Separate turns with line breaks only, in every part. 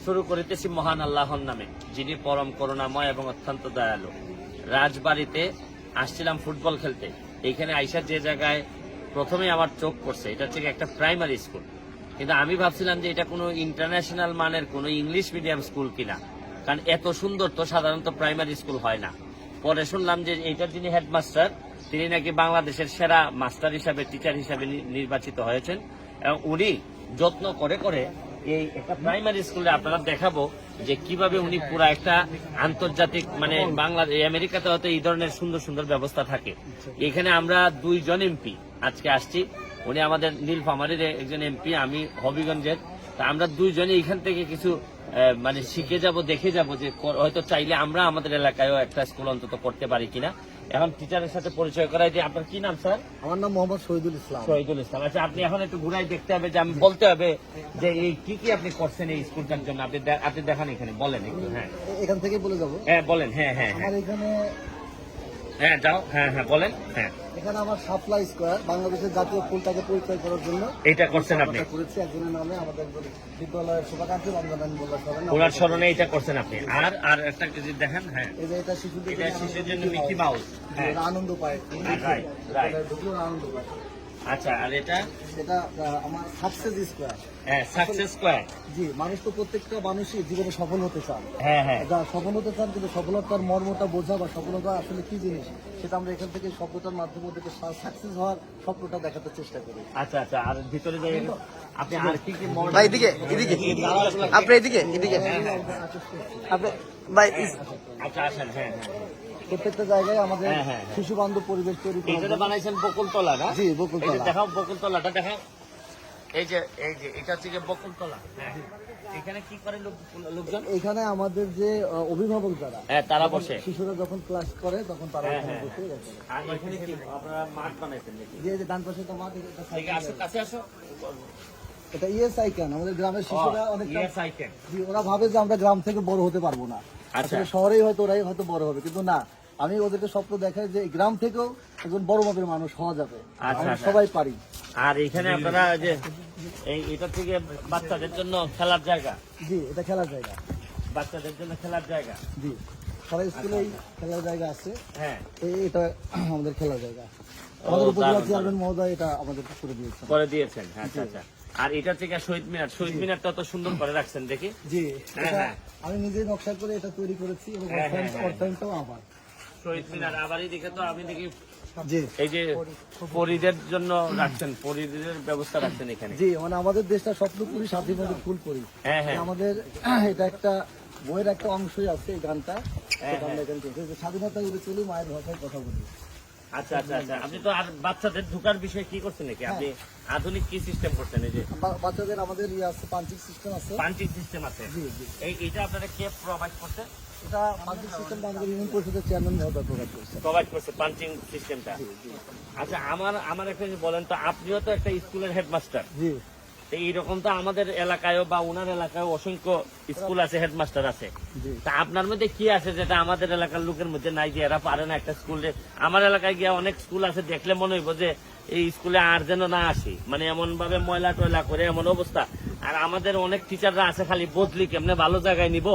শুরু করিতেছি মহান আল্লাহর নামে, যিনি পরম করুণাময় এবং অত্যন্ত দয়ালু। রাজবাড়িতে আসছিলাম ফুটবল খেলতে। এইখানে আইসা যে জায়গায় প্রথমে আমার চোখ পড়ছে, এটা হচ্ছে একটা প্রাইমারি স্কুল। কিন্তু আমি ভাবছিলাম যে এটা কোনো ইন্টারন্যাশনাল মানের কোনো ইংলিশ মিডিয়াম স্কুল কিনা, কারণ এত সুন্দর তো সাধারণত প্রাইমারি স্কুল হয় না। পরে শুনলাম যে এইটার যিনি হেডমাস্টার, তিনি নাকি বাংলাদেশের সেরা মাস্টার হিসাবে, টিচার হিসাবে নির্বাচিত হয়েছেন, এবং উনি যত্ন করে করে এই একটা প্রাইমারি স্কুলে আপনারা দেখাবো যে কিভাবে উনি পুরো একটা আন্তর্জাতিক, মানে বাংলাদেশ আমেরিকাতে হয়তো এই ধরনের সুন্দর সুন্দর ব্যবস্থা থাকে। এখানে আমরা 2 জন এমপি আজকে আসছি। উনি আমাদের নীলফামারীর একজন এমপি, আমি হবিগঞ্জের। তা আমরা 2 জনে এখান থেকে কিছু মানে শিখে যাব, দেখে যাব যে হয়তো চাইলে আমরা আমাদের এলাকায়ও একটা স্কুল অন্তত করতে পারি কিনা। এখন টিচারের সাথে পরিচয় করাই যে আপনার কি নাম স্যার?
আমার নাম মোহাম্মদ শহীদুল ইসলাম।
শহীদুল ইসলাম। আচ্ছা, আপনি এখন একটু ঘুরাই দেখতে হবে যে আমি বলতে হবে যে এই কি আপনি করছেন এই স্কুলটার জন্য, আপনি দেখান এখানে বলেন একটু। হ্যাঁ,
এখান থেকে বলে যাবো।
হ্যাঁ বলেন। হ্যাঁ হ্যাঁ
আমার এখানে,
হ্যাঁ যাও, হ্যাঁ হ্যাঁ বলেন। হ্যাঁ,
এখানে আমার শাপলা স্কয়ার বাংলাদেশের জাতীয় ফুলটাকে পরিচয় করার জন্য
এটা করছেন আপনি?
করেছি একজনের নামে, আমাদের একজন বিদ্যালয়ের শুভাকাঙ্ক্ষী রমজান
ওনার স্মরণে এটা করছেন আপনি। আর একটা কিছু দেখেন। হ্যাঁ,
এই যে এটা শিশুদের
জন্য মিকি মাউস। হ্যাঁ,
আনন্দ পায়,
রাইট রাইট।
আনন্দ পায়।
আচ্ছা, আর এটা
আমার সাকসেস স্কয়ার।
হ্যাঁ, সাকসেস স্কয়ার।
জি, মানুষ তো প্রত্যেকটা মানুষই জীবনে সফল হতে চান।
হ্যাঁ হ্যাঁ,
যা সফল হতে চান, কিন্তু সফলতার মর্মটা বোঝা বা সফলতা আসলে কি জিনিস সেটা আমরা এখান থেকে শব্দটার মাধ্যমে ওদেরকে সাকসেস হওয়ার স্বপ্নটা দেখাতে চেষ্টা করি।
আচ্ছা আচ্ছা। আর ভিতরে যাই আপনি, আর কি কি
ভাই এদিকে এদিকে আপনি এদিকে এদিকে আপনি ভাই
আচ্ছা আসেন। হ্যাঁ হ্যাঁ,
প্রত্যেকটা জায়গায় আমাদের
হ্যাঁ, হ্যাঁ, হ্যাঁ।
শিশু বান্ধব পরিবেশ তৈরি করা।
এইটা বানাইছেন বকুলতলা না?
জি, বকুলতলা।
এই যে দেখাও বকুলতলাটা দেখাও। এই যে এটা হচ্ছে বকুলতলা। হ্যাঁ, এখানে কি করে লোকজন?
এখানে আমাদের যে অভিভাবক যারা,
হ্যাঁ তারা বসে,
শিশুরা যখন ক্লাস করে তখন তারা
হ্যাঁ,
এখানে
হ্যাঁ,
বসে গেছে।
আর এখানে কি আপনারা মাঠ বানাইছেন নাকি?
যে ডান পাশে তো মাঠ, এটা
এদিকে আসো, কাছে আসো।
এটা ইএসআই ক্যান। আমাদের গ্রামের শিশুরা অনেক,
ইয়েস আই ক্যান।
ওরা ভাবে যে আমরা গ্রাম থেকে বড় হতে পারবো না,
আচ্ছা।
আসলে শহরেই হয়তো ওরাই হয়তো বড় হবে, কিন্তু না, আমি ওদেরকে স্বপ্ন দেখাই যে গ্রাম থেকেও একজন বড় মাপের মানুষ হওয়া যাবে।
আচ্ছা,
আমরা
আচ্ছা।
সবাই পারি।
আর এখানে আপনারা যে এটা থেকে বাচ্চাদের জন্য খেলার জায়গা।
জি, এটা খেলার জায়গা।
বাচ্চাদের জন্য খেলার জায়গা।
জি, সবাই স্কুলেই খেলার জায়গা আছে।
হ্যাঁ,
এটা আমাদের খেলার জায়গা।
ও,
আমাদের উপজেলা
দারুণ,
চেয়ারম্যান মহোদয় এটা আমাদের করে দিয়েছেন।
করে দিয়েছেন। আচ্ছা আচ্ছা। আর এটা থেকে শহীদ মিনারটা তো সুন্দর করে রাখছেন দেখি।
জি,
হ্যাঁ,
এটা
হ্যাঁ।
আমি নিজেই নকশা করে এটা তৈরি করেছি এবং
হ্যাঁ, হ্যাঁ, হ্যাঁ।
অর্থায়নটাও আমার।
শহীদ মিনার আবারই দেখে তো আমি দেখি
জি
এই যে পরিদের জন্য রাখছেন, পরিদের ব্যবস্থা রাখছেন এখানে।
জি, মানে আমাদের দেশটা স্বপ্নপুরী, স্বাধীনতা ফুলপুরি।
হ্যাঁ হ্যাঁ,
আমাদের এটা একটা বইয়ের একটা অংশই আছে এই গানটা।
হ্যাঁ,
সেটা আমরা এখানে করছি যে স্বাধীনতা উড়ে চলি, মায়ের ভাষায় কথা বলি।
আচ্ছা আচ্ছা আচ্ছা। আপনি তো আর বাচ্চাদের ঢোকার বিষয়ে কি করছেন নাকি? আপনি আধুনিক কি সিস্টেম করছেন? এই যে
বাচ্চাদের আমাদের আছে, পাঞ্চিং সিস্টেম আছে।
পাঞ্চিং সিস্টেম আছে।
জি জি,
এইটা আপনারা কে প্রোভাইড করছেন?
এটা পাঞ্চিং সিস্টেমটা আমাদের ইউনিয়ন পরিষদের চেয়ারম্যান মহোদয় প্রকাশ করছে।
প্রোভাইড করছে পাঞ্চিং সিস্টেমটা। আচ্ছা, আমার একটা জিনিস বলেন তো, আপনিও তো একটা স্কুলের হেডমাস্টার।
জি,
এইরকম তো আমাদের এলাকায়ও বা উনার এলাকায় অসংখ্য স্কুল আছে, হেডমাস্টার আছে।
জি।
তা আপনার মধ্যে কি আছে যেটা আমাদের এলাকার লোকের মধ্যে নাই, যে এরা পারে না একটা স্কুলে? আমার এলাকায় গিয়ে অনেক স্কুল আছে, দেখলে মনে হইব যে এই স্কুলে আর যেন না আসি, মানে এমন ভাবে ময়লা টয়লা করে এমন অবস্থা। আর আমাদের অনেক টিচাররা আছে খালি বদলি কেমনে ভালো জায়গায় নিব,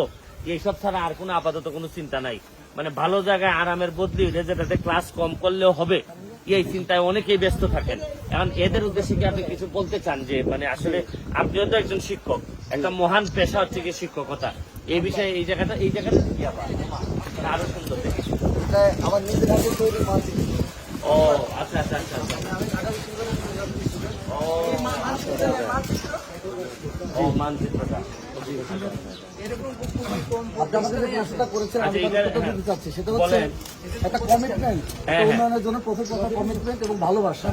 এইসব ছাড়া আর কোনো আপাতত কোনো চিন্তা নাই। মানে ভালো জায়গায় আরামের বদলি হলে যেটাতে ক্লাস কম করলেও হবে, এই চিন্তায় অনেকেই ব্যস্ত থাকেন। এখন এদের উদ্দেশ্যে কি আপনি কিছু বলতে চান? যে মানে আসলে আপনিও তো একজন শিক্ষক, একটা মহান পেশা হচ্ছে কি শিক্ষকতা। এই বিষয়ে এই জায়গাটা কি আবার আরো সুন্দর দেখি।
এটা আমার নিজের হাতে তৈরি মানচিত্র।
ও আচ্ছা আচ্ছা আচ্ছা আচ্ছা। ও মানচিত্রটা।
আপনি আমাদের যে প্রশ্নটা করেছেন, আমি
আচ্ছা,
তার উত্তরটা দিতে চাচ্ছি। সেটা হচ্ছে
বলেন।
একটা কমিটমেন্ট,
হ্যাঁ, হ্যাঁ।
উন্নয়নের জন্য প্রথম কথা কমিটমেন্ট এবং ভালোবাসা।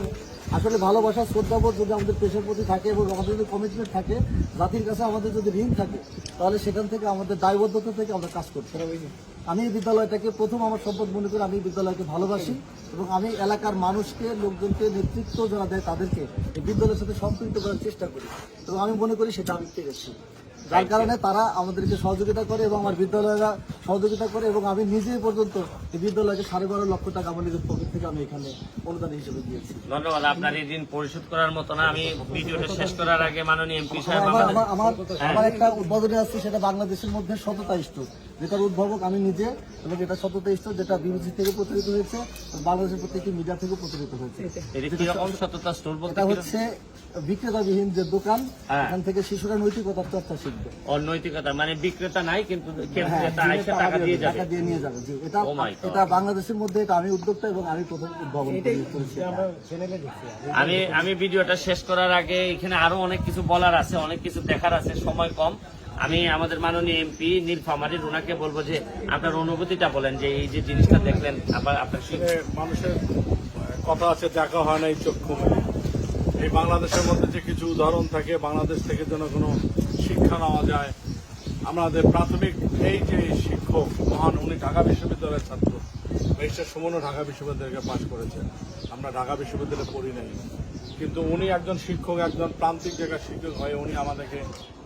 আসলে ভালোবাসা, শ্রদ্ধাবোধ যদি আমাদের পেশার প্রতি থাকে এবং আমাদের যদি কমিটমেন্ট থাকে, জাতির কাছে আমাদের যদি ঋণ থাকে, তাহলে সেখান থেকে আমাদের দায়বদ্ধতা থেকে আমরা কাজ করতে হবে। আমি এই বিদ্যালয়টাকে প্রথম আমার সম্পদ মনে করি। আমি এই বিদ্যালয়কে ভালোবাসি এবং আমি এলাকার মানুষকে, লোকজনকে, নেতৃত্ব যারা দেয় তাদেরকে এই বিদ্যালয়ের সাথে সম্পৃক্ত করার চেষ্টা করি এবং আমি মনে করি সেটা আমি পেরেছি। যার কারণে তারা আমাদেরকে সহযোগিতা করে এবং আমার বিদ্যালয়েরা সহযোগিতা করে, এবং আমি নিজেই পর্যন্ত এই বিদ্যালয়কে 12.5 লক্ষ টাকা আমার নিজের পকেট থেকে আমি এখানে অনুদান হিসেবে দিয়েছি।
ধন্যবাদ। আপনার এই ঋণ পরিশোধ করার মতো না। আমি ভিডিওটা শেষ করার আগে মাননীয় এমপি সাহেব
আমার একটা উদ্বোধনী আছে, সেটা বাংলাদেশের মধ্যে সততা স্টোর, যেটার উদ্ভাবক আমি নিজে, এবং এটা সততা স্টোর যেটা বিবিসি থেকে প্রচারিত হয়েছে, বাংলাদেশের প্রত্যেকটি মিডিয়া থেকে প্রচারিত হয়েছে।
এর কিরকম সততা স্টোর বলতে
এটা হচ্ছে বিক্রেতাবিহীন যে দোকান, এখান থেকে শিশুরা নৈতিকতার চর্চা শিখবে।
অনৈতিকতা মানে বিক্রেতা নাই, কিন্তু
হ্যাঁ,
ক্রেতা আইসা টাকা দিয়ে যাবে।
টাকা দিয়ে নিয়ে যাবে। জি, এটা
Oh my God.
এটা বাংলাদেশের মধ্যে এটা আমি উদ্যোক্তা এবং আমি প্রথম উদ্ভাবন করেছি।
আমি ভিডিওটা শেষ করার আগে এখানে আরো অনেক কিছু বলার আছে, অনেক কিছু দেখার আছে, সময় কম। আমি আমাদের মাননীয় এমপি নীলফামারী ওনাকে বলবো যে আপনার অনুভূতিটা বলেন, যে এই যে জিনিসটা দেখলেন আপনার
মানুষের কথা আছে, দেখা হয় না এই চক্ষু মেলে। এই বাংলাদেশের মধ্যে যে কিছু উদাহরণ থাকে, বাংলাদেশ থেকে যেন কোনো শিক্ষা নেওয়া যায়। আমাদের প্রাথমিক এই যে শিক্ষক মহান, উনি ঢাকা বিশ্ববিদ্যালয়ের ছাত্র, মিস্টার সুমনও ঢাকা বিশ্ববিদ্যালয়কে পাশ করেছেন। আমরা ঢাকা বিশ্ববিদ্যালয়ে পড়ি নাই, কিন্তু উনি একজন শিক্ষক, একজন প্রান্তিক জায়গার শিক্ষক হয়ে উনি আমাদেরকে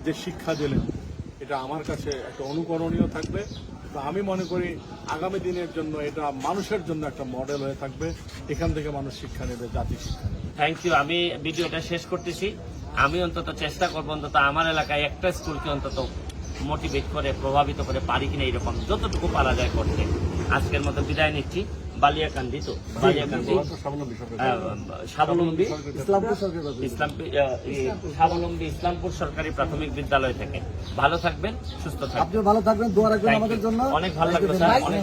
যে শিক্ষা দিলেন, এটা আমার কাছে একটা অনুকরণীয় থাকবে। তো আমি মনে করি আগামী দিনের জন্য এটা মানুষের জন্য একটা মডেল হয়ে থাকবে। এখান থেকে মানুষ শিক্ষা নেবে, জাতি শিক্ষা নেবে।
Thank you. আমি ভিডিওটা শেষ করতেছি। আমি অন্তত চেষ্টা করবো অন্তত আমার এলাকায় একটা স্কুলকে অন্তত মোটিভেট করে, প্রভাবিত করে পারি কিনা, এরকম যতটুকু পারা যায় করতে। আজকের মতো বিদায় নিচ্ছি। বালিয়াকান্দি তো বালিয়াকান্দি স্বাবলম্বী স্বাবলম্বী ইসলামপুর সরকারি প্রাথমিক বিদ্যালয় থেকে। ভালো থাকবেন, সুস্থ থাকবেন।
আপনিও ভালো থাকবেন, দোয়া রাখবেন আমাদের জন্য।
অনেক ভালো লাগলো স্যার, অনেক